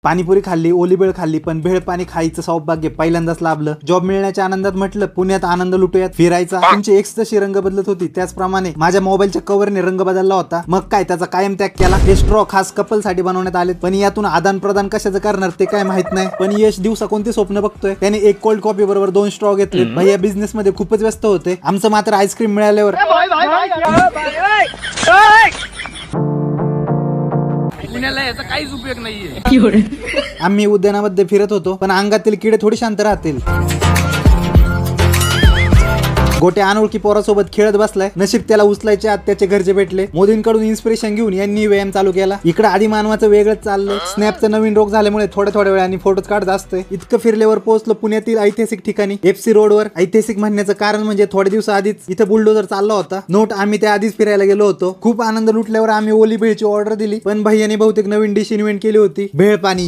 पाणीपुरी खाल्ली, ओली भेळ खाल्ली, पण भेळ पाणी खायचं सौभाग्य पहिल्यांदाच लाभलं. जॉब मिळण्याच्या आनंदात म्हटलं पुण्यात आनंद लुटूयात. फिरायचा. तुमची एक्स जशी रंग बदलत होती त्याचप्रमाणे माझ्या मोबाईलच्या कव्हरने रंग बदलला होता. मग काय त्याचा कायम त्याग केला. हे स्ट्रॉ खास कपल साठी बनवण्यात आले, पण यातून आदान प्रदान कशाचं करणार ते काय माहित नाही. पण यश दिवसा कोणते स्वप्न बघतोय. त्याने एक कोल्ड कॉफी बरोबर 2 स्ट्रॉ घेतले. भैया बिझनेस मध्ये खूपच व्यस्त होते. आमचं मात्र आईस्क्रीम मिळाल्यावर पुण्याला याचा काहीच उपयोग नाहीये. आम्ही उद्यानामध्ये फिरत होतो, पण अंगातील किडे थोडी शांत राहतील. गोटे अनोळखी पोरासोबत खेळत बसलाय. नशीब त्याला उचलायचे आत त्याचे घरचे भेटले. मोदींकडून इन्स्पिरेशन घेऊन यांनी व्यायाम चालू केला. इकडे आधी मानवाचं वेगळंच चाललंय. स्नॅपचं नवीन रोग झाल्यामुळे थोड्या वेळाने फोटोच काढत असतोय. इतकं फिरल्यावर पोहोचलो पुण्यातील ऐतिहासिक ठिकाणी FC रोडवर. ऐतिहासिक म्हणण्याचं कारण म्हणजे थोड्या दिवसाआधीच इथं बुलडोजर चालला होता. नोट आम्ही त्या आधीच फिरायला गेलो होतो. खूप आनंद लुटल्यावर आम्ही ओली भेळची ऑर्डर दिली, पण भैयाने बहुतेक नवीन डिश इन्व्हेंट केली होती, भेळ पाणी.